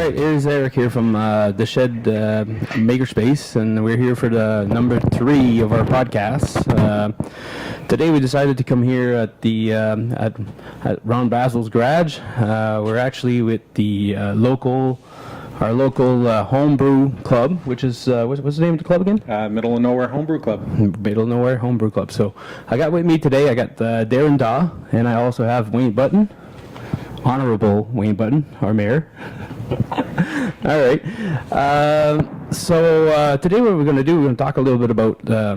right, here's Eric here from the Shed Makerspace, and we're here for the number 3 of our podcast. Today we decided to come here at the at Ron Basil's garage. We're actually with the our local homebrew club, which is what's the name of the club again? Middle of Nowhere Homebrew Club. Middle of Nowhere Homebrew Club. So I got with me today, I got Darren Daw, and I also have Wayne Button. Honorable Wayne Button, our mayor. All right. So today what we're going to do, we're going to talk a little bit about, we're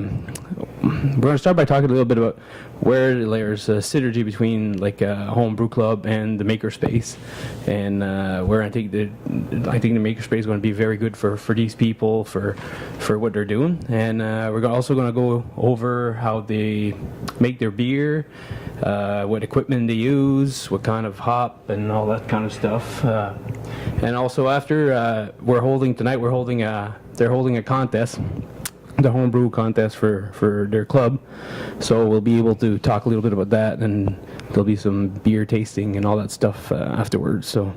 going to start by talking a little bit about where there's a synergy between like a homebrew club and the Makerspace, and where I think the Makerspace is going to be very good for these people for what they're doing, and we're also going to go over how they make their beer, what equipment they use, what kind of hop, and all that kind of stuff. And also after they're holding a contest, the homebrew contest for their club, so we'll be able to talk a little bit about that, and there'll be some beer tasting and all that stuff afterwards. So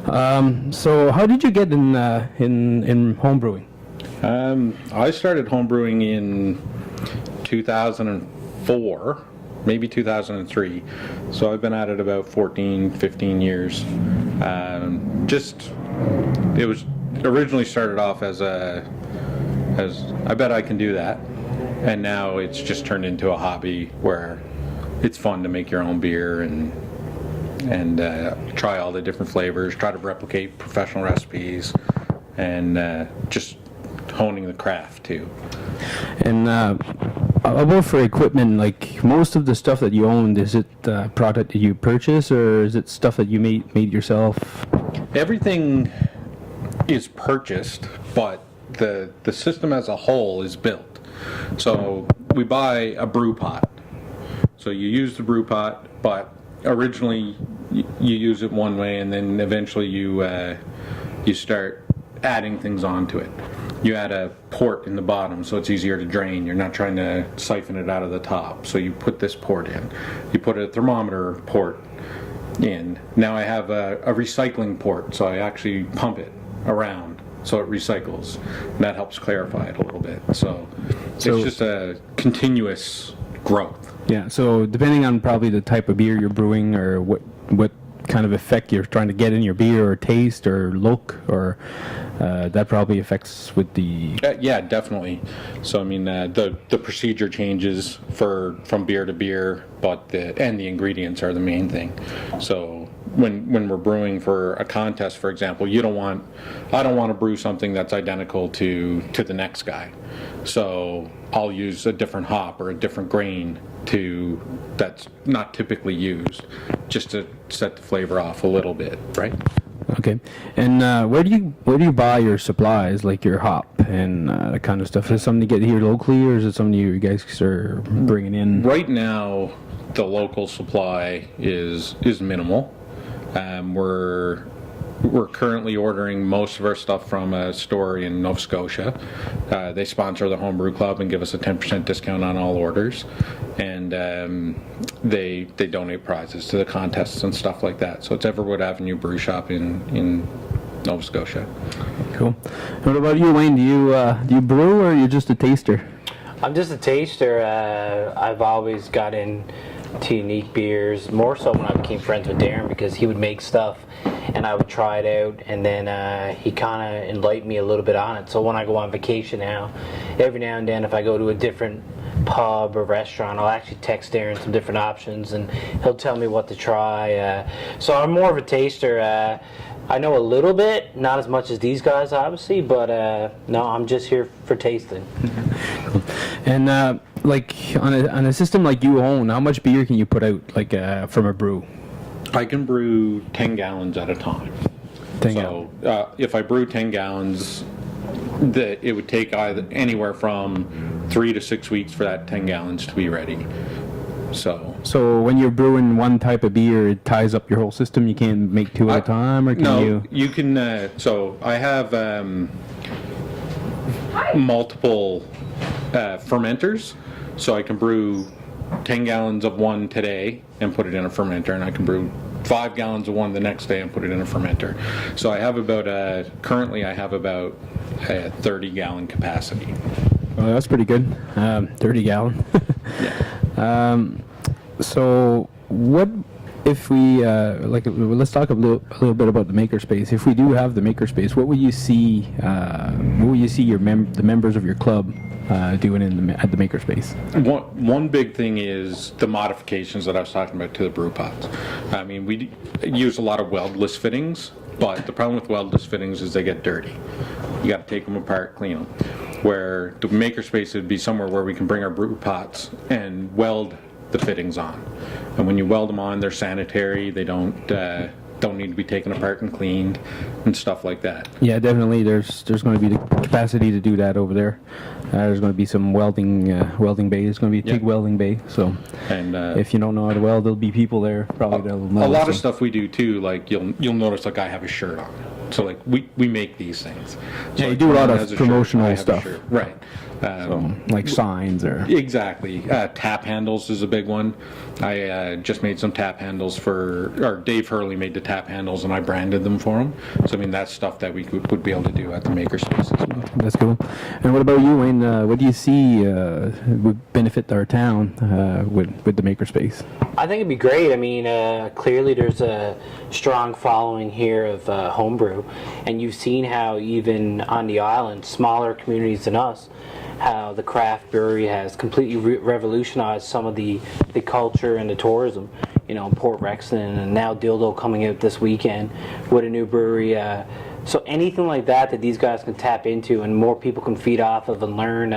how did you get in homebrewing? I started homebrewing in 2004, maybe 2003, so I've been at it about 15 years. It was originally started off as I bet I can do that, and now it's just turned into a hobby where it's fun to make your own beer and try all the different flavors, try to replicate professional recipes, and just honing the craft too. And about for equipment, like most of the stuff that you own, is it product that you purchase, or is it stuff that you made yourself? Everything is purchased, but the system as a whole is built. So we buy a brew pot. So you use the brew pot, but originally you use it one way, and then eventually you start adding things onto it. You add a port in the bottom so it's easier to drain. You're not trying to siphon it out of the top. So you put this port in. You put a thermometer port in. Now I have a recycling port, so I actually pump it around so it recycles, and that helps clarify it a little bit. So it's just a continuous growth. Yeah, so depending on probably the type of beer you're brewing, or what kind of effect you're trying to get in your beer, or taste, or look, or that probably affects with the... Yeah, definitely. So I mean, the procedure changes from beer to beer, but the ingredients are the main thing. So when we're brewing for a contest, for example, I don't want to brew something that's identical to the next guy. So I'll use a different hop or a different grain that's not typically used, just to set the flavor off a little bit, right? Okay. And where do you buy your supplies, like your hop and that kind of stuff? Is it something you get here locally, or is it something you guys are bringing in? Right now, the local supply is minimal. We're currently ordering most of our stuff from a store in Nova Scotia. They sponsor the Homebrew Club and give us a 10% discount on all orders, and they donate prizes to the contests and stuff like that. So it's Everwood Avenue Brew Shop in Nova Scotia. Cool. What about you, Wayne? Do you brew, or are you just a taster? I'm just a taster. I've always got into unique beers, more so when I became friends with Darren, because he would make stuff and I would try it out, and then he kind of enlightened me a little bit on it. So when I go on vacation now, every now and then if I go to a different pub or restaurant, I'll actually text Darren some different options, and he'll tell me what to try. So I'm more of a taster. I know a little bit, not as much as these guys obviously, but no, I'm just here for tasting. And like on a system like you own, how much beer can you put out, like from a brew? I can brew 10 gallons at a time. If I brew 10 gallons, it would take anywhere from 3 to 6 weeks for that 10 gallons to be ready. So when you're brewing one type of beer, it ties up your whole system. You can't make two at a time, or can you? You can. So I have multiple fermenters, so I can brew 10 gallons of one today and put it in a fermenter, and I can brew 5 gallons of one the next day and put it in a fermenter. So I have about, currently I have about a 30-gallon capacity. Well, that's pretty good. 30 gallon. Yeah. So what if we let's talk a little bit about the Makerspace. If we do have the Makerspace, what will you see? What will you see the members of your club doing at the Makerspace? One big thing is the modifications that I was talking about to the brew pots. I mean, we use a lot of weldless fittings, but the problem with weldless fittings is they get dirty. You got to take them apart, clean them. Where the Makerspace would be somewhere where we can bring our brew pots and weld the fittings on. And when you weld them on, they're sanitary. They don't need to be taken apart and cleaned and stuff like that. Yeah, definitely. There's going to be the capacity to do that over there. There's going to be some welding bay. It's going to be a TIG welding bay. So, and if you don't know how to weld, there'll be people there probably that'll know. A lot of stuff we do too. Like you'll notice, like I have a shirt on. So like we make these things. So yeah, you like do a lot Ron of has a promotional shirt, I have a stuff. shirt. Right. So, like signs or... Exactly. Tap handles is a big one. I just made some tap handles or Dave Hurley made the tap handles and I branded them for him. So I mean, that's stuff that we would be able to do at the Makerspace as well. That's cool. And what about you, Wayne? What do you see would benefit our town with the Makerspace? I think it'd be great. I mean, clearly there's a strong following here of homebrew, and you've seen how even on the island, smaller communities than us, how the craft brewery has completely revolutionized some of the culture and the tourism. You know, Port Rexton and now Dildo coming out this weekend with a new brewery. So anything like that these guys can tap into and more people can feed off of and learn,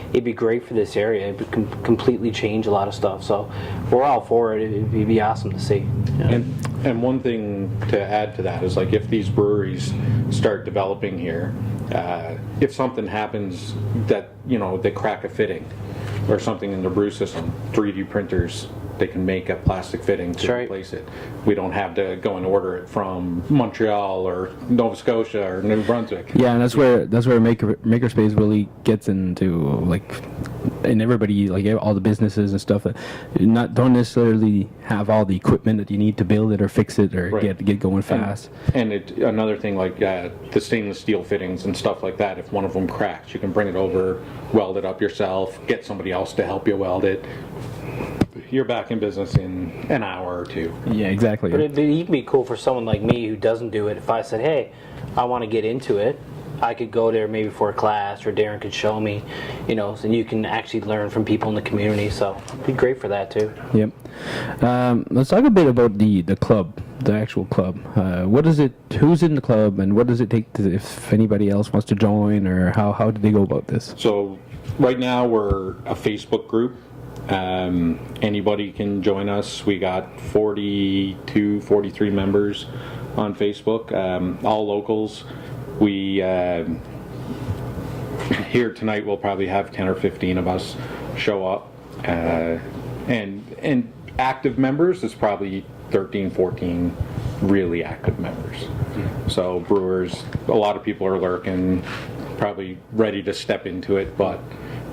it'd be great for this area. It would completely change a lot of stuff. So we're all for it. It'd be awesome to see. Yeah. And one thing to add to that is like if these breweries start developing here, if something happens that, you know, they crack a fitting or something in the brew system, 3D printers, they can make a plastic fitting to replace it. We don't have to go and order it from Montreal or Nova Scotia or New Brunswick. Yeah, and that's where Makerspace really gets into, like, and everybody, like all the businesses and stuff that don't necessarily have all the equipment that you need to build it or fix it or get going fast. And another thing, like the stainless steel fittings and stuff like that, if one of them cracks, you can bring it over, weld it up yourself, get somebody else to help you weld it. You're back in business in an hour or two. Yeah, exactly. But it'd even be cool for someone like me who doesn't do it. If I said, hey, I want to get into it, I could go there maybe for a class, or Darren could show me, you know, and you can actually learn from people in the community. So it'd be great for that too. Yep. Let's talk a bit about the club, the actual club. What is it? Who's in the club, and what does it take if anybody else wants to join, or how do they go about this? So right now we're a Facebook group. Anybody can join us. We got 42, 43 members on Facebook, all locals. We here tonight we'll probably have 10 or 15 of us show up, and active members is probably 13, 14 really active members. So brewers, a lot of people are lurking, probably ready to step into it, but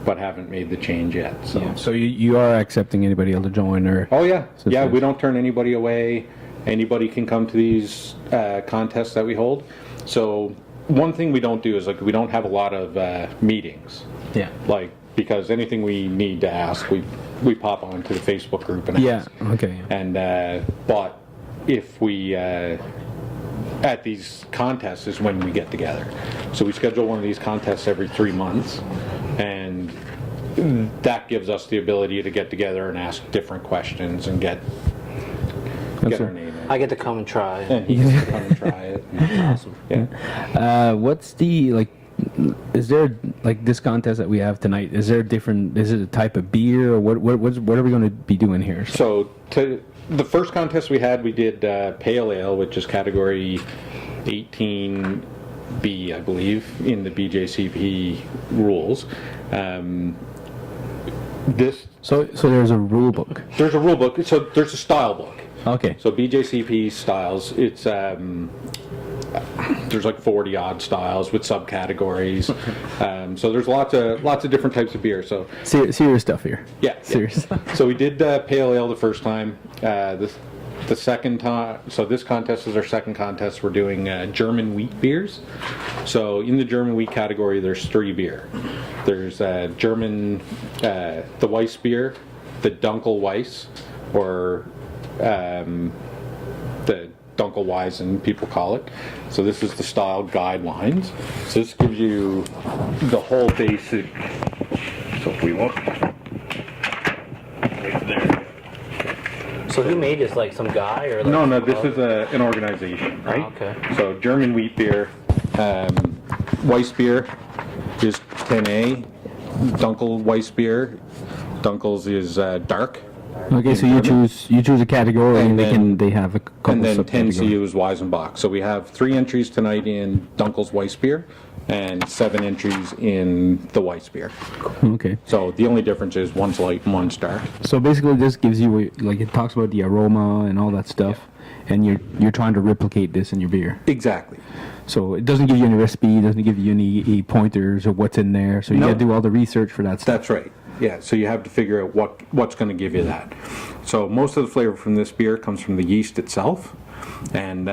haven't made the change yet. So, Yeah. So you are accepting anybody else to join, or? Oh yeah, yeah. We don't turn anybody away. Anybody can come to these contests that we hold. So one thing we don't do is like we don't have a lot of meetings. Yeah. Like because anything we need to ask, we pop onto the Facebook group and ask. Yeah. Okay. And but if we at these contests is when we get together. So we schedule one of these contests every 3 months, and that gives us the ability to get together and ask different questions and get our name in. I get to come and try. And he gets to come and try it. Awesome. Yeah. What's the is there like this contest that we have tonight? Is there is it a type of beer, or what are we going to be doing here? So the first contest we had, we did Pale Ale, which is category 18B, I believe, in the BJCP rules. So there's a rule book. There's a rule book. So there's a style book. Okay. So BJCP styles, it's there's like 40 odd styles with subcategories. So there's lots of different types of beer. So serious stuff here. Yeah. Serious. So we did Pale Ale the first time. the second time, so this contest is our second contest. We're doing German wheat beers. So in the German wheat category, there's 3 beer. There's German, the Weiss beer, the Dunkel Weiss, or the Dunkelweizen, people call it. So this is the style guidelines. So this gives you the whole basic. So if we want. So who made this? Like some guy or? Like No, this is an organization, right? Oh, okay. So German wheat beer, Weiss beer is 10A, Dunkel Weiss beer, Dunkel's is dark. Okay, so you choose a category, and they have a couple And then subcategories. 10CU is Weizenbach. So we have 3 entries tonight in Dunkel's Weiss beer and 7 entries in the Weiss beer. Okay. So the only difference is one's light and one's dark. So basically, this gives you, like, it talks about the aroma and all that stuff, and you're trying to replicate this in your beer. Exactly. So it doesn't give you any recipe, it doesn't give you any pointers of what's in there. So you No. got to do all the research for that stuff. That's right. Yeah, so you have to figure out what's going to give you that. So most of the flavor from this beer comes from the yeast itself, and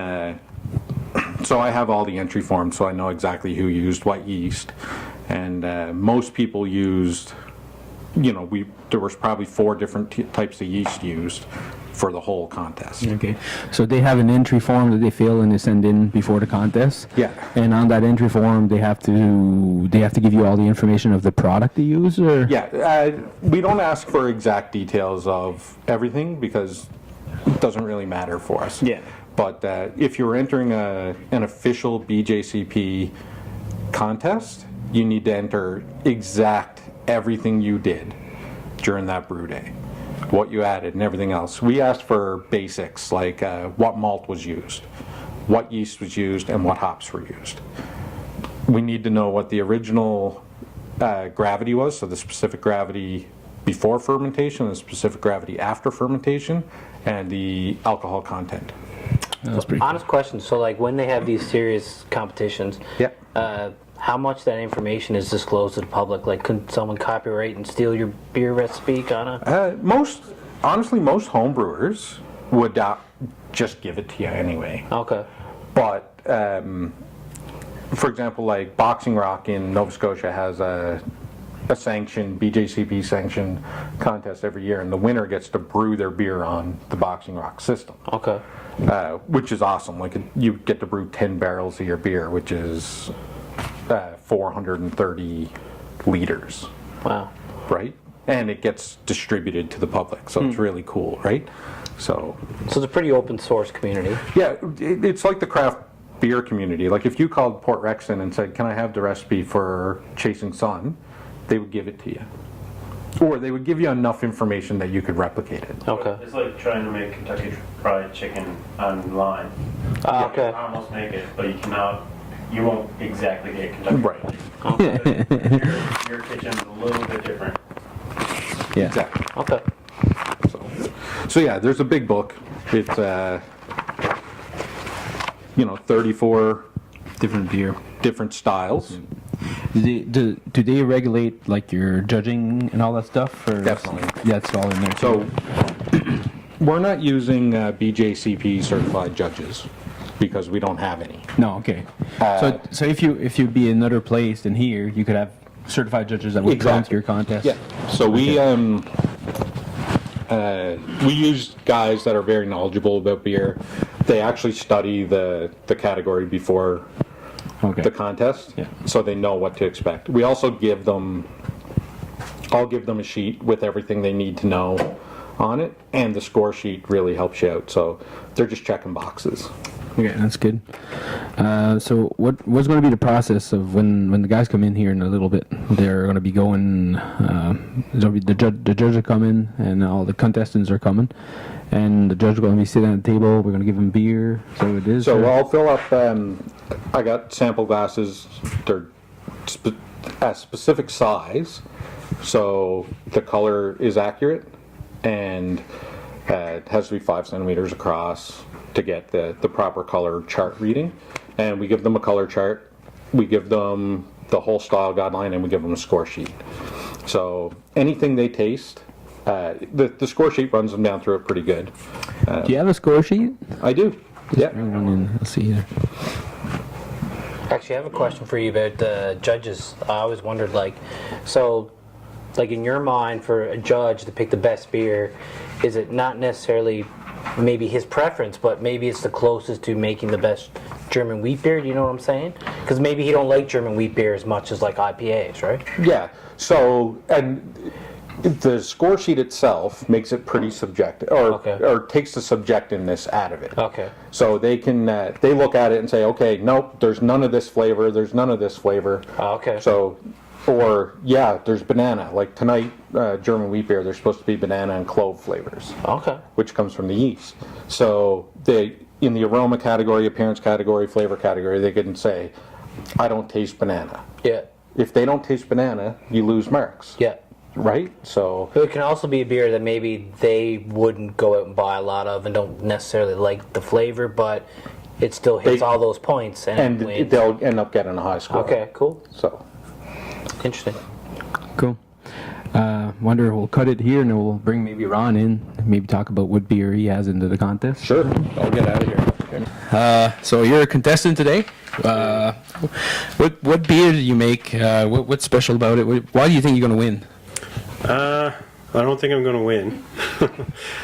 so I have all the entry forms, so I know exactly who used what yeast, and most people used, there was probably 4 different types of yeast used for the whole contest. Okay, so they have an entry form that they fill and they send in before the contest. Yeah. And on that entry form, they have to give you all the information of the product they use, or Yeah, we don't ask for exact details of everything because it doesn't really matter for us. Yeah. But if you're entering an official BJCP contest, you need to enter exact everything you did during that brew day, what you added and everything else. We asked for basics like what malt was used, what yeast was used, and what hops were used. We need to know what the original gravity was, so the specific gravity before fermentation, the specific gravity after fermentation, and the alcohol content. that's pretty cool. Honest question. So, like, when they have these serious competitions, Yep. how much that information is disclosed to the public? Like, could someone copyright and steal your beer recipe, kinda? Honestly, most homebrewers would just give it to you anyway. Okay. But, for example, like Boxing Rock in Nova Scotia has a sanctioned, BJCP sanctioned contest every year, and the winner gets to brew their beer on the Boxing Rock system. Okay. Which is awesome. Like, you get to brew 10 barrels of your beer, which is 430 liters, Wow. right? And it gets distributed to the public, so it's really cool, right? So So it's a pretty open source community. yeah, it's like the craft beer community. Like, if you called Port Rexon and said, "Can I have the recipe for Chasing Sun?" they would give it to you, or they would give you enough information that you could replicate it. Okay. It's like trying to make Kentucky Fried Chicken online. Ah, You okay. can almost make it, but you won't exactly get Kentucky Right. Fried Chicken. Your kitchen's a little bit different. Yeah. Exactly. Okay. So yeah, there's a big book. It's 34 Different beer. different styles. Do they regulate, like, your judging and all that stuff? Or Definitely. Yeah, it's all in there. So we're not using BJCP certified judges because we don't have any. No, okay. So if you'd be another place than here, you could have certified judges that would come to Exactly. your contest. Yeah. So we use guys that are very knowledgeable about beer. They actually study the category before Okay. the contest, Yeah. so they know what to expect. We also I'll give them a sheet with everything they need to know on it, and the score sheet really helps you out. So they're just checking boxes. Okay, that's good. So what's going to be the process of when the guys come in here in a little bit? They're going to be going. The judge will come in, and all the contestants are coming, and the judge is going to be sitting at the table. We're going to give them beer. So it is. So or- I'll fill up. I got sample glasses. They're a specific size, so the color is accurate, and it has to be 5 centimeters across to get the proper color chart reading. And we give them a color chart, we give them the whole style guideline, and we give them a score sheet. So anything they taste The score sheet runs them down through it pretty good. Do you have a score sheet? I do. Yeah. Bring one in. Let's see here. Actually, I have a question for you about the judges. I always wondered, like in your mind, for a judge to pick the best beer, is it not necessarily maybe his preference, but maybe it's the closest to making the best German wheat beer? Do you know what I'm saying? Because maybe he don't like German wheat beer as much as like IPAs, right? Yeah. So, and the score sheet itself makes it pretty subjective, or takes the subjectiveness out of it. Okay. So they can they look at it and say, okay, nope, there's none of this flavor, there's none of this flavor. Okay. So, or yeah, there's banana. Like tonight, German wheat beer, there's supposed to be banana and clove flavors. Okay. Which comes from the yeast. So they, in the aroma category, appearance category, flavor category, they can say, I don't taste banana. Yeah. If they don't taste banana, you lose marks. Yeah. Right? So It can also be a beer that maybe they wouldn't go out and buy a lot of and don't necessarily like the flavor, but it still hits all those points and wins. they'll end up getting a high score. Okay, cool. So Interesting. Cool. Wonder we'll cut it here and we'll bring maybe Ron in, maybe talk about what beer he has into the contest. sure, I'll get out of here. So you're a contestant today. What beer do you make? What's special about it? Why do you think you're going to win? I don't think I'm going to win.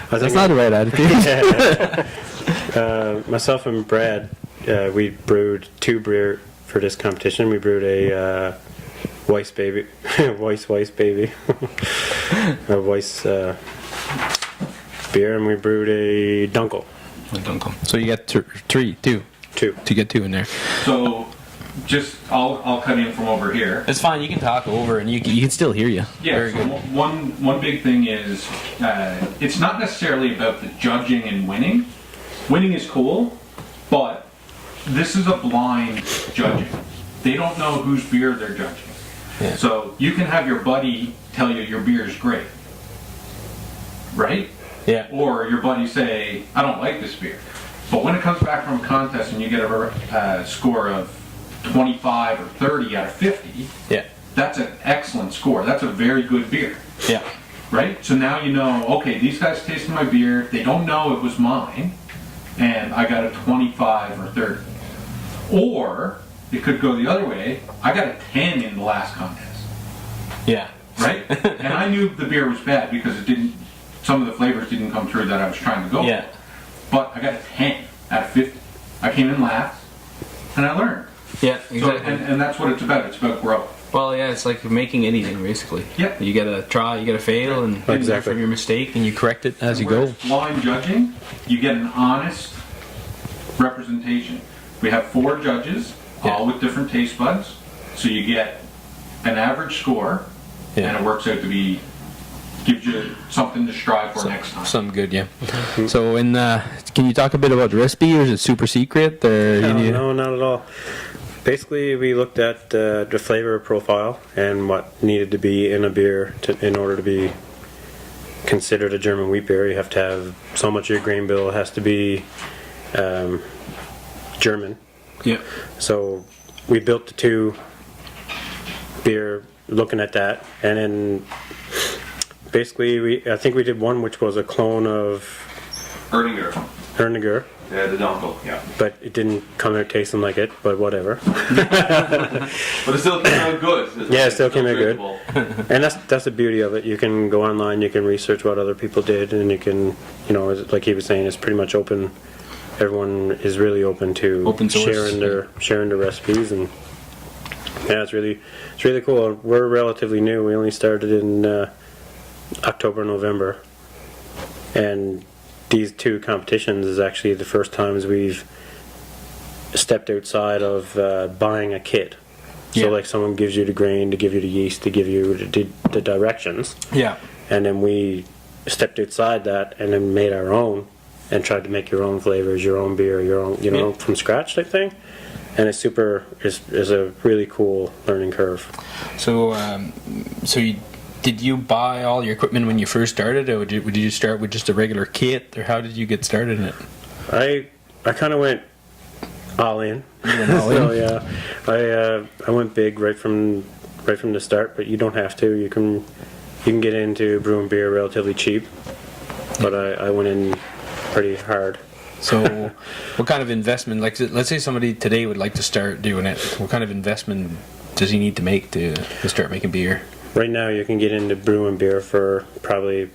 That's not the right attitude. Myself and Brad, we brewed 2 beer for this competition. We brewed a Weiss baby, Weiss baby, a Weiss beer, and we brewed a Dunkel. So you got two to get 2 in there. So just I'll cut in from over here. It's fine. You can talk over and you can still hear you. Yeah, Very so good. one big thing is it's not necessarily about the judging and winning. Winning is cool, but this is a blind judging. They don't know whose beer they're judging. Yeah. So you can have your buddy tell you your beer is great, right? Yeah. Or your buddy say, I don't like this beer. But when it comes back from a contest and you get a score of 25 or 30 out of 50, Yeah. that's an excellent score. That's a very good beer. Yeah. Right? So now you know, okay, these guys tasted my beer, they don't know it was mine, and I got a 25 or 30. Or, it could go the other way, I got a 10 in the last contest. Yeah. Right? And I knew the beer was bad because some of the flavors didn't come through that I was trying to go Yeah. for. But I got a 10 out of 50. I came in last, and I learned. Yeah. So, Exactly. and that's what it's about. It's about growth. Well, yeah, it's like making anything basically. Yep. You gotta try, you gotta fail, and learn Exactly. from your mistake, and you correct it as you Where go. it's blind judging, you get an honest representation. We have 4 judges, all with different taste buds, so you get an average score, and it works out to be, gives you something to strive for next time. Something good, yeah. So, can you talk a bit about the recipe, or is it super secret? Or No, not at all. Basically, we looked at the flavor profile and what needed to be in a beer in order to be considered a German wheat beer. You have to have so much of your grain bill has to be German. Yeah. So we built the 2 beer looking at that, and then basically I think we did one which was a clone of Erdinger. Yeah, the Dunkel, yeah. But it didn't come out tasting like it, but whatever. But it still came out good. Yeah, it still came out good. drinkable. And that's the beauty of it. You can go online, you can research what other people did, and you can, like he was saying, it's pretty much open. Everyone is really open to Open source, sharing their recipes, and yeah, it's really cool. We're relatively new. We only started in October, November, and these 2 competitions is actually the first times we've stepped outside of buying a kit. So Yeah. like someone gives you the grain, to give you the yeast, to give you the directions, Yeah. and then we stepped outside that and then made our own and tried to make your own flavors, your own beer, your own, Yeah. from scratch type thing. And it's is a really cool learning curve. So, did you buy all your equipment when you first started, or would you start with just a regular kit, or how did you get started in it? I kind of went all in. all So yeah, I went big right from the start, but you don't have to. You can you can get into brewing beer relatively cheap, but I went in pretty hard. So, what kind of investment? Like, let's say somebody today would like to start doing it. What kind of investment does he need to make to start making beer? Right now, you can get into brewing beer for probably,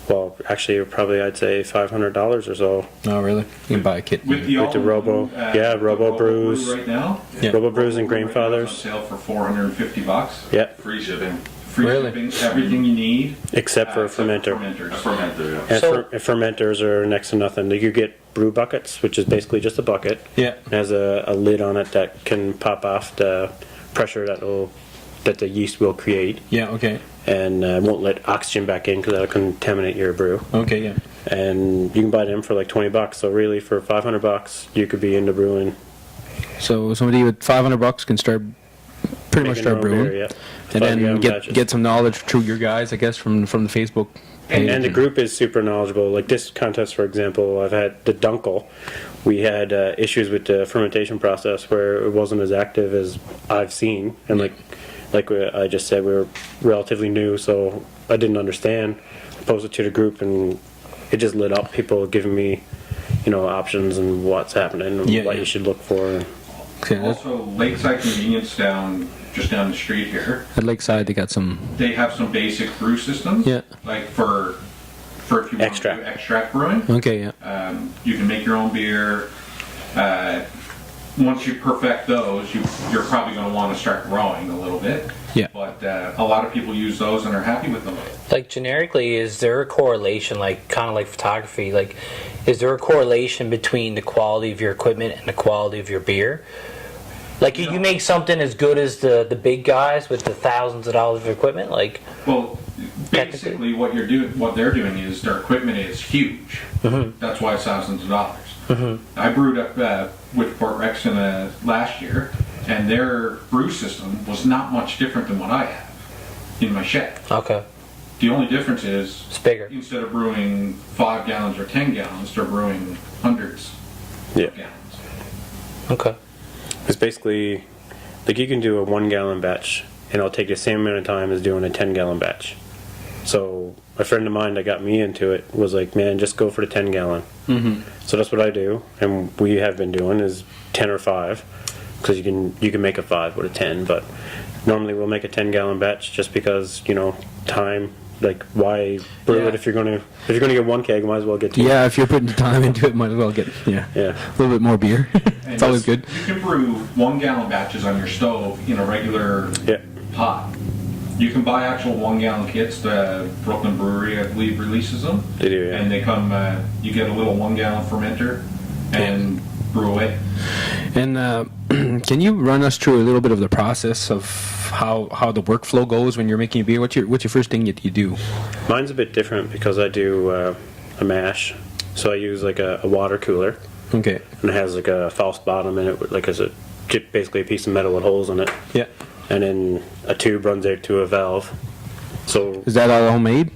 well, actually, probably I'd say $500 or so. Oh, really? You can buy a kit. With the Robo, yeah, Robo Brews. Brew right now. Yeah. Robo Brews and Right now Grainfathers. it's on sale for $450. Yeah, Free shipping. Free Really? shipping, everything you need. except for a fermenter. A fermenter, yeah. And So- fermenters are next to nothing. Like, you get brew buckets, which is basically just a bucket. Yeah. It has a lid on it that can pop off the pressure that the yeast will create, Yeah. Okay. and won't let oxygen back in because that'll contaminate your brew. Okay. Yeah. And you can buy them for like $20. So really, for $500, you could be into brewing. So somebody with $500 can pretty much making start their own brewing, beer, yeah. and 5 then gallon get batches. get some knowledge through your guys, I guess, from the Facebook page. And the group is super knowledgeable. Like this contest, for example, I've had the Dunkel. We had issues with the fermentation process where it wasn't as active as I've seen, and like I just said, we were relatively new, so I didn't understand. I posted to the group, and it just lit up. People giving me, options and what's happening and Yeah, what yeah. you should look for. Okay, that's- Also, Lakeside Convenience just down the street here. at Lakeside, they got some. They have some basic brew systems. Yeah. Like for if you want Extract. to do extract brewing. Okay. Yeah. You can make your own beer. Once you perfect those, you're probably going to want to start growing a little bit. Yeah. But a lot of people use those and are happy with them. Like generically, is there a correlation, like kind of like photography, like is there a correlation between the quality of your equipment and the quality of your beer? Like you make something as good as the big guys with the thousands of dollars of equipment, like Well, basically what they're doing is their equipment is huge. Mm-hmm. That's why it's thousands of dollars. I brewed up with Port Rexon last year, and their brew system was not much different than what I have in my shed. okay, The only difference is it's bigger. instead of brewing 5 gallons or 10 gallons, they're brewing hundreds Yeah. of gallons. Okay, It's basically like you can do a 1 gallon batch, and it'll take the same amount of time as doing a 10 gallon batch. So a friend of mine that got me into it was like, man, just go for the 10 gallon. Mm-hmm. So that's what I do, and we have been doing is 10 or 5, because you can make a 5 with a 10, but normally we'll make a 10 gallon batch just because time. Like, why brew Yeah. it if you're gonna get 1 keg, might as well get 2. Yeah. If you're putting the time into it, might as well get Yeah. a little bit more beer. And It's always good. You can brew 1 gallon batches on your stove in a regular Yeah. pot. You can buy actual 1 gallon kits. The Brooklyn Brewery, I believe, releases them. They do, yeah. And they come, you get a little 1 gallon fermenter and brew it. And can you run us through a little bit of the process of how the workflow goes when you're making beer? What's your first thing that you do? Mine's a bit different because I do a mash, so I use like a water cooler, Okay. and it has like a false bottom in it, like as basically a piece of metal with holes in it, Yeah. and then a tube runs out to a valve. So Is that all homemade?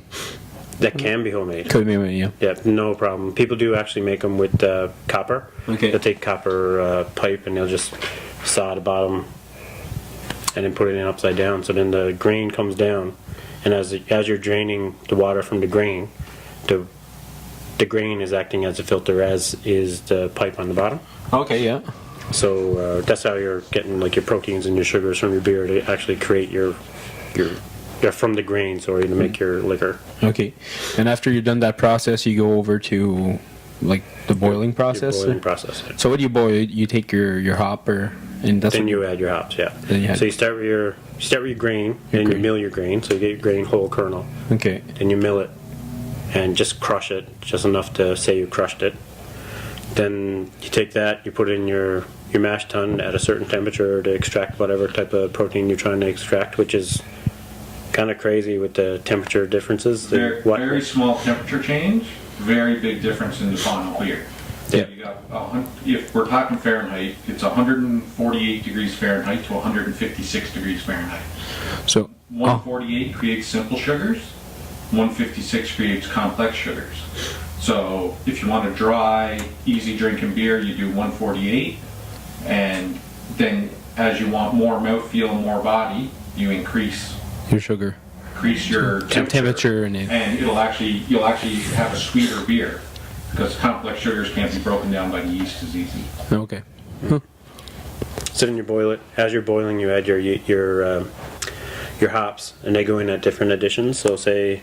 that can be homemade. Could be, yeah. Yeah, no problem. People do actually make them with copper. Okay. They'll take copper pipe and they'll just saw the bottom and then put it in upside down. So then the grain comes down, and as you're draining the water from the grain, the grain is acting as a filter, as is the pipe on the bottom. Okay, yeah. So that's how you're getting like your proteins and your sugars from your beer to actually create your from the grain, sorry, to make your liquor. Okay. And after you've done that process, you go over to like the boiling process? Your boiling process. So what do you boil? You take your hopper and that's Then what you add your hops, yeah. Then you add- So you start with your grain, and you grain. mill your grain. So you get your grain whole kernel, Okay. then you mill it, and just crush it, just enough to say you crushed it. Then you take that, you put it in your mash tun at a certain temperature to extract whatever type of protein you're trying to extract, which is kind of crazy with the temperature differences. Very small temperature change, very big difference in the final beer. Yeah. You got if we're talking Fahrenheit, it's 148 degrees Fahrenheit to 156 degrees Fahrenheit. So 148 creates simple sugars, 156 creates complex sugars. So if you want a dry, easy drinking beer, you do 148, and then as you want more mouthfeel, more body, you increase your sugar. increase your temperature and you'll actually have a sweeter beer because complex sugars can't be broken down by the yeast as easy. okay. So then you boil it. As you're boiling, you add your hops, and they go in at different additions. So say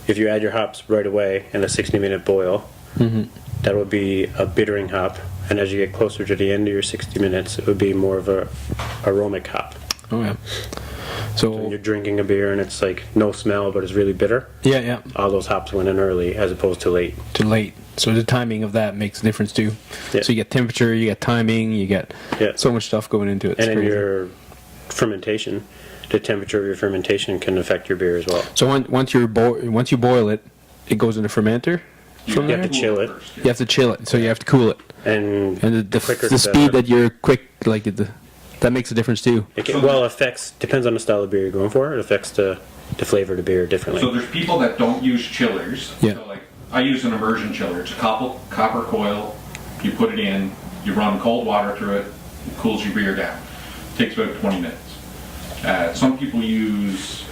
if you add your hops right away in a 60-minute boil, that would be a bittering hop. And as you get closer to the end of your 60 minutes, it would be more of a aromatic hop. Oh yeah. So when you're drinking a beer and it's like no smell, but it's really bitter. Yeah. All those hops went in early as opposed to late. Too late. So the timing of that makes a difference too. Yeah. So you get temperature, you get timing, you get so much stuff going into it. And It's in crazy. your fermentation, the temperature of your fermentation can affect your beer as well. So once you boil it, it goes in the fermenter. From You there, have to chill it. you have to chill it. So you have to cool it, And and the quicker the the speed better. that you're quick, like that makes a difference too. Depends on the style of beer you're going for. It affects the flavor of the beer differently. So there's people that don't use chillers. Yeah. So like I use an immersion chiller. It's a copper coil. You put it in. You run cold water through it. It cools your beer down. Takes about 20 minutes. Some people use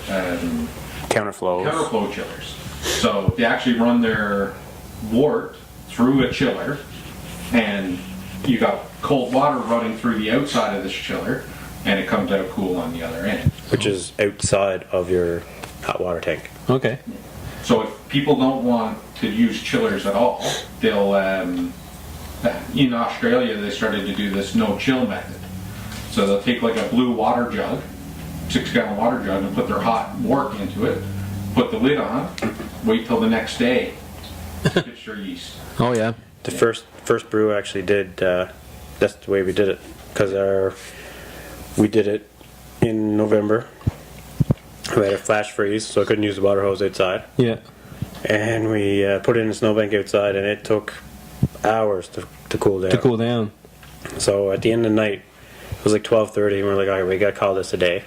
Counterflows. counterflow chillers. So they actually run their wort through a chiller, and you got cold water running through the outside of this chiller, and it comes out cool on the other end. Which is outside of your hot water tank. Okay. So if people don't want to use chillers at all, they'll, in Australia they started to do this no chill method. So they'll take like a blue water jug, 6-gallon water jug, and put their hot wort into it, put the lid on, wait till the next day, pitch their yeast. Oh yeah. The first brew actually did. That's the way we did it because we did it in November. We had a flash freeze, so I couldn't use the water hose outside. Yeah. And we put it in a snowbank outside, and it took hours to cool down. To cool down. So at the end of the night, it was like 12:30, and we're like, all right, we gotta call this a day.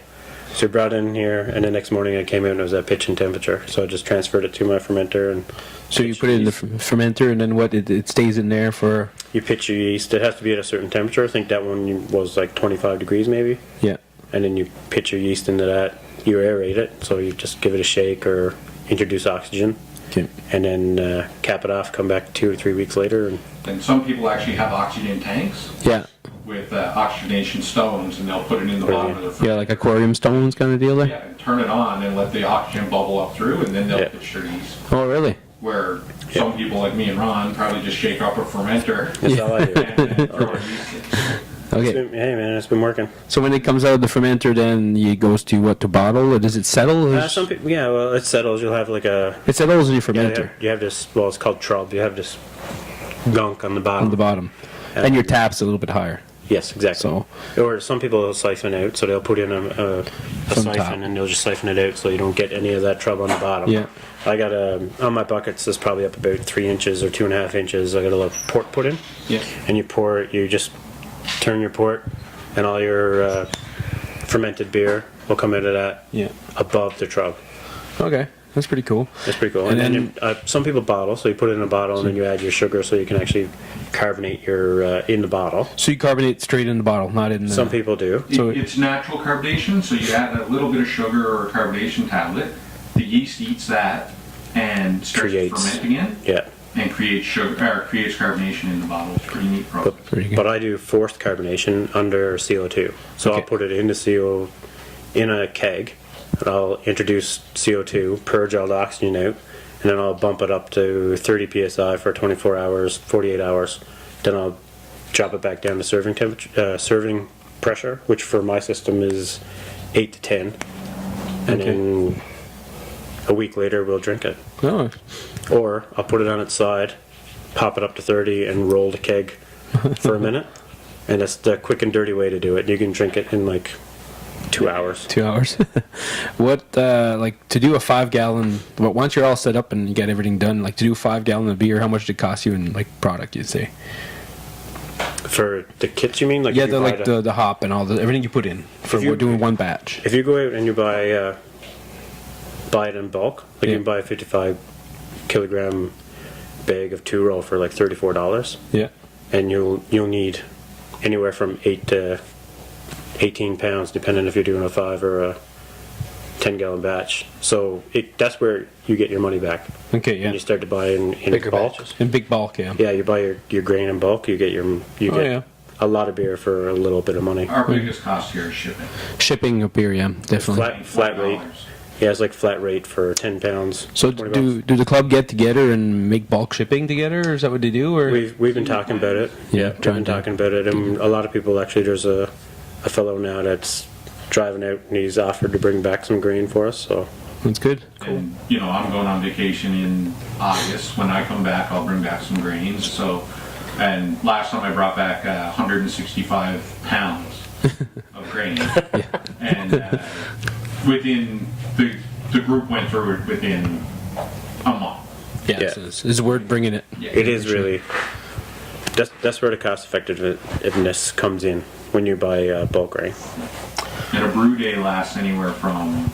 So we brought it in here, and the next morning I came out and it was at pitching temperature. So I just transferred it to my fermenter, and So you put it in the fermenter, and then what? It stays in there for. you pitch your yeast. It has to be at a certain temperature. I think that one was like 25 degrees maybe. Yeah. And then you pitch your yeast into that. You aerate it, so you just give it a shake or introduce oxygen, Okay. and then cap it off. Come back 2 or 3 weeks later, and And some people actually have oxygen tanks Yeah. with oxygenation stones, and they'll put it in the bottom of the Yeah, like aquarium stones kind of deal there. Yeah, and turn it on and let the oxygen bubble up through, and then they'll Yeah. pitch their yeast. Oh really? Where some people like me and Ron probably just shake up a fermenter that's all I do. and throw our yeast in. Okay. Hey man, it's been working. So when it comes out of the fermenter, then it goes to what, to bottle, or does it settle? Or Some people, yeah, well, it settles. You'll have like a it settles in your yeah, fermenter you have this. Well, it's called trub. You have this gunk on the bottom. on the bottom, and your tap's a little bit higher. Yes, exactly. So Or some people will siphon out, so they'll put in a From siphon top. and they'll just siphon it out, so you don't get any of that trouble on the bottom. Yeah. I got on my buckets. It's probably up about 3 inches or 2.5 inches. I got a little port put in. Yeah. And you pour it. You just turn your port, and all your fermented beer will come out of that. Yeah. Above the trub. Okay, that's pretty cool. That's pretty cool. And And, then- then some people bottle, so you put it in a bottle, and then you add your sugar, so you can actually carbonate your in the bottle. So you carbonate straight in the bottle, not in the. Some people do. So It's natural carbonation, so you add a little bit of sugar or a carbonation tablet. The yeast eats that and starts Creates. fermenting it Yeah. and creates carbonation in the bottle. It's a pretty neat process. Pretty good. But I do forced carbonation under CO2. So Okay. I'll put it into CO in a keg, and I'll introduce CO2, purge all the oxygen out, and then I'll bump it up to 30 psi for 24 hours, 48 hours. Then I'll drop it back down to serving temperature, serving pressure, which for my system is 8 to 10, and Okay. then a week later we'll drink it. Oh, Or I'll put it on its side, pop it up to 30, and roll the keg for a minute. And that's the quick and dirty way to do it. You can drink it in like 2 hours. 2 hours. What, like, to do a 5-gallon, well, once you're all set up and you get everything done, like, to do a 5-gallon of beer, how much did it cost you in, like, product, you'd say? For the kits, you mean? Like Yeah, if you the, buy like, the hop and all the, everything you put in for you- we're doing one batch. If you go out and you buy it in bulk, like Yeah. you can buy a 55 kilogram bag of 2-roll for like $34, Yeah. and you'll need anywhere from 8 to 18 pounds, depending if you're doing a 5 or a 10-gallon batch. So that's where you get your money back. Okay, yeah. When you start to buy in Bigger bulk. batches. In big bulk, yeah. Yeah, you buy your grain in bulk. You get yeah. a lot of beer for a little bit of money. Our biggest cost here is shipping. Shipping up here, yeah, definitely. Flat rate. Yeah, it's like flat rate for 10 pounds. So 20 do the club get together and make bulk shipping together, or is that what they do? Or We've been talking about it. Yeah, we've trying been to- talking about it, and a lot of people actually. There's a fellow now that's driving out, and he's offered to bring back some grain for us. So that's good. And, you know, I'm going on vacation in August. When I come back, I'll bring back some grains. So, and last time I brought back 165 pounds of grain. And within, the group went through it within a month. Yeah, Yeah. So it's worth bringing it. Yeah. it is really. That's where the cost effectiveness comes in when you buy bulk grain. And a brew day lasts anywhere from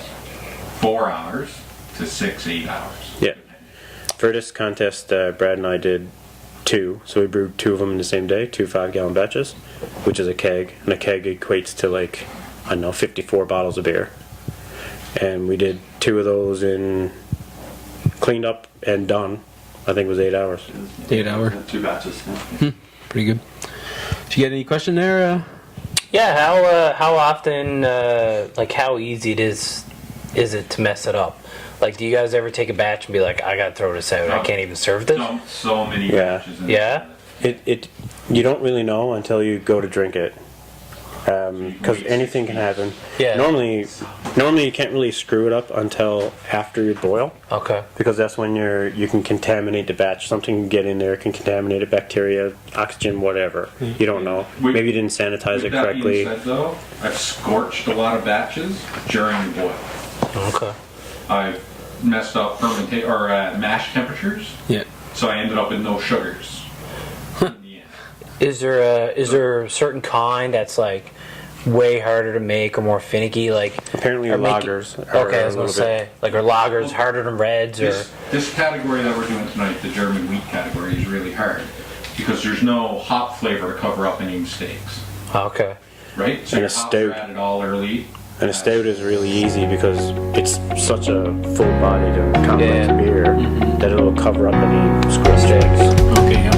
4 hours to 8 hours. Yeah. For this contest, Brad and I did 2, so we brewed 2 of them in the same day, 2 5-gallon batches, which is a keg, and a keg equates to like, I don't know, 54 bottles of beer. And we did 2 of those in cleaned up and done. I think it was 8 hours. 8 hour. 2 batches. Yeah. Pretty good. Did you get any question there? Yeah, how often, like how easy is it to mess it up? Like, do you guys ever take a batch and be like, I gotta throw this out, I can't even serve this? So many Yeah. batches. In Yeah? You don't really know until you go to drink it, because anything can happen. Yeah. Normally you can't really screw it up until after you boil, Okay. because that's when you can contaminate the batch. Something can get in there, can contaminate it, bacteria, oxygen, whatever. You don't know. Maybe you didn't sanitize it With that correctly. being said, though, I've scorched a lot of batches during the boil. Okay. I've messed up mash temperatures, Yeah. so I ended up with no sugars. In the end. Is there a certain kind that's like way harder to make or more finicky? Like Apparently or make- lagers are Okay, I was a gonna little say like are lagers harder than reds or This category that we're doing tonight, the German wheat category, is really hard because there's no hop flavor to cover up any mistakes, okay. right? So And your a hops stout. are added all early. And a stout is really easy because it's such a full-bodied and complex Yeah. beer that it'll cover up any scratches. Okay.